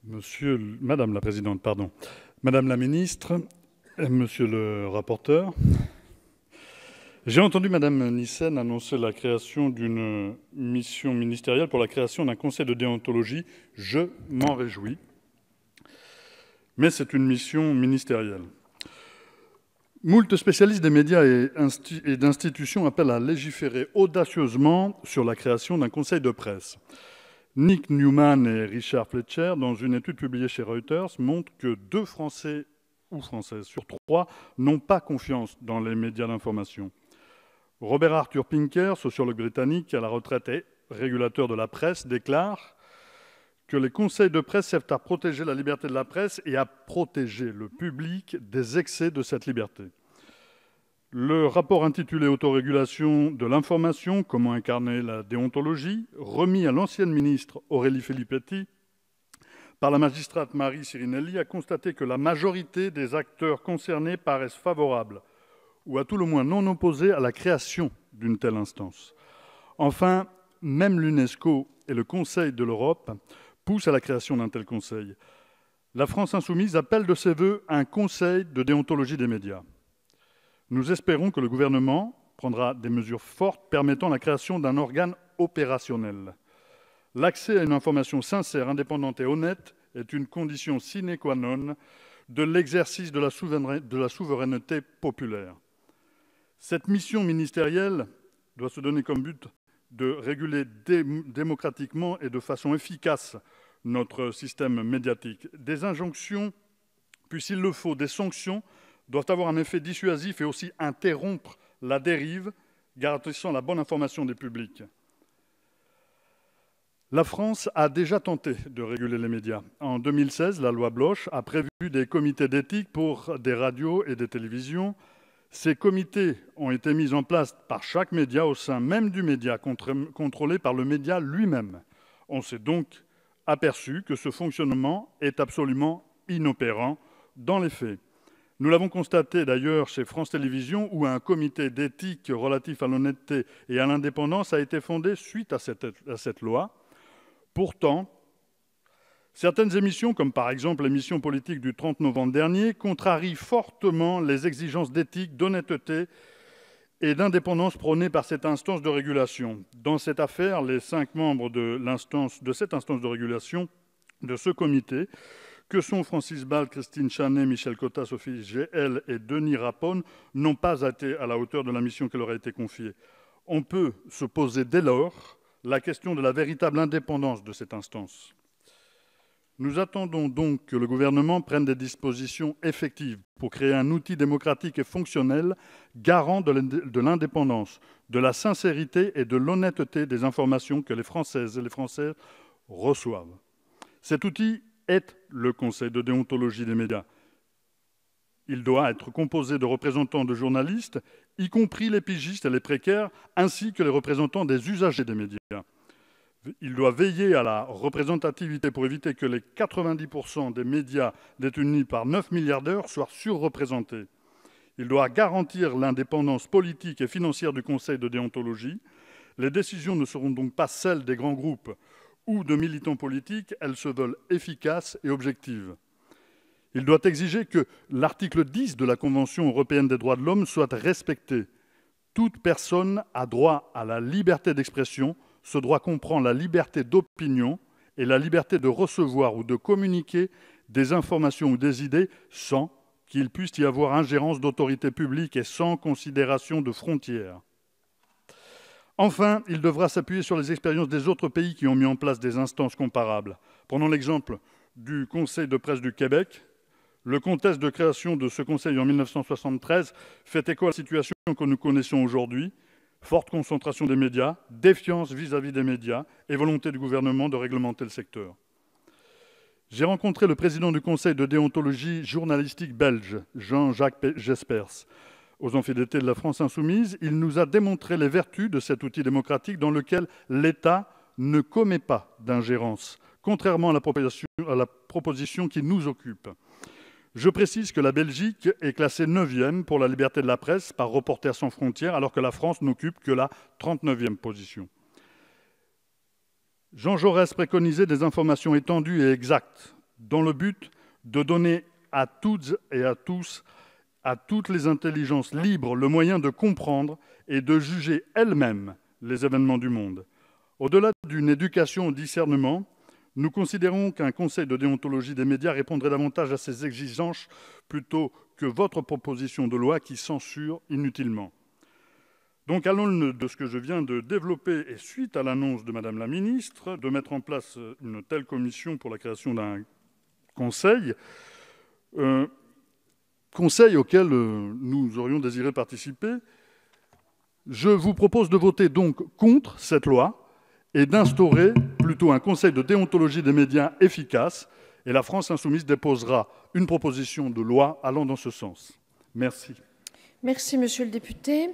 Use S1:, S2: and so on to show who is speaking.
S1: Madame la présidente, pardon. Madame la ministre, monsieur le rapporteur, j'ai entendu Madame Nyssen annoncer la création d'une mission ministérielle pour la création d'un conseil de déontologie. Je m'en réjouis. Mais c'est une mission ministérielle. Moult spécialistes des médias et d'institutions appellent à légiférer audacieusement sur la création d'un conseil de presse. Nick Newman et Richard Fletcher, dans une étude publiée chez Reuters, montrent que 2 Français ou Françaises sur 3 n'ont pas confiance dans les médias d'information. Robert Arthur Pinker, sociologue britannique à la retraite et régulateur de la presse, déclare que les conseils de presse servent à protéger la liberté de la presse et à protéger le public des excès de cette liberté. Le rapport intitulé « Autorégulation de l'information, comment incarner la déontologie », remis à l'ancienne ministre Aurélie Filippetti par la magistrate Marie Sirinelli, a constaté que la majorité des acteurs concernés paraissent favorables, ou à tout le moins non opposés à la création d'une telle instance. Enfin, même l'UNESCO et le Conseil de l'Europe poussent à la création d'un tel conseil. La France insoumise appelle de ses vœux un conseil de déontologie des médias. Nous espérons que le gouvernement prendra des mesures fortes permettant la création d'un organe opérationnel. L'accès à une information sincère, indépendante et honnête est une condition sine qua non de l'exercice de la souveraineté populaire. Cette mission ministérielle doit se donner comme but de réguler démocratiquement et de façon efficace notre système médiatique. Des injonctions, puis s'il le faut, des sanctions doivent avoir un effet dissuasif et aussi interrompre la dérive, garantissant la bonne information des publics. La France a déjà tenté de réguler les médias. En 2016, la loi Bloch a prévu des comités d'éthique pour des radios et des télévisions. Ces comités ont été mis en place par chaque média au sein même du média, contrôlé par le média lui-même. On s'est donc aperçu que ce fonctionnement est absolument inopérant dans les faits. Nous l'avons constaté d'ailleurs chez France Télévisions, où un comité d'éthique relatif à l'honnêteté et à l'indépendance a été fondé suite à cette loi. Pourtant, certaines émissions, comme par exemple l'émission politique du 30 novembre dernier, contrarient fortement les exigences d'éthique, d'honnêteté et d'indépendance prônées par cette instance de régulation. Dans cette affaire, les 5 membres de cette instance de régulation, de ce comité, que sont Francis Ball, Christine Chanet, Michel Cotta, Sophie Gl et Denis Rapone, n'ont pas été à la hauteur de la mission qui leur a été confiée. On peut se poser dès lors la question de la véritable indépendance de cette instance. Nous attendons donc que le gouvernement prenne des dispositions effectives pour créer un outil démocratique et fonctionnel garant de l'indépendance, de la sincérité et de l'honnêteté des informations que les Françaises et les Français reçoivent. Cet outil est le Conseil de déontologie des médias. Il doit être composé de représentants de journalistes, y compris les pigistes et les précaires, ainsi que les représentants des usagers des médias. Il doit veiller à la représentativité pour éviter que les 90% des médias détenus par 9 milliardaires soient surreprésentés. Il doit garantir l'indépendance politique et financière du Conseil de déontologie. Les décisions ne seront donc pas celles des grands groupes ou de militants politiques, elles se veulent efficaces et objectives. Il doit exiger que l'article 10 de la Convention européenne des droits de l'homme soit respecté. Toute personne a droit à la liberté d'expression. Ce droit comprend la liberté d'opinion et la liberté de recevoir ou de communiquer des informations ou des idées sans qu'il puisse y avoir ingérence d'autorités publiques et sans considération de frontières. Enfin, il devra s'appuyer sur les expériences des autres pays qui ont mis en place des instances comparables. Prenons l'exemple du Conseil de presse du Québec. Le contexte de création de ce conseil en 1973 fait écho à la situation que nous connaissons aujourd'hui. Forte concentration des médias, défiance vis-à-vis des médias et volonté du gouvernement de réglementer le secteur. J'ai rencontré le président du Conseil de déontologie journalistique belge, Jean-Jacques Jespers, aux amphithéâtres de la France insoumise. Il nous a démontré les vertus de cet outil démocratique dans lequel l'État ne commet pas d'ingérence, contrairement à la proposition qui nous occupe. Je précise que la Belgique est classée 9e pour la liberté de la presse par Reporters sans frontières, alors que la France n'occupe que la 39e position. Jean Jaurès préconisait des informations étendues et exactes dans le but de donner à toutes et à tous, à toutes les intelligences libres, le moyen de comprendre et de juger elles-mêmes les événements du monde. Au-delà d'une éducation au discernement, nous considérons qu'un conseil de déontologie des médias répondrait davantage à ces exigences plutôt que votre proposition de loi qui censure inutilement. Donc, à l'aune de ce que je viens de développer et suite à l'annonce de Madame la Ministre de mettre en place une telle commission pour la création d'un conseil, conseil auquel nous aurions désiré participer, je vous propose de voter donc contre cette loi et d'instaurer plutôt un conseil de déontologie des médias efficace. Et la France insoumise déposera une proposition de loi allant dans ce sens. Merci.
S2: Merci, monsieur le député.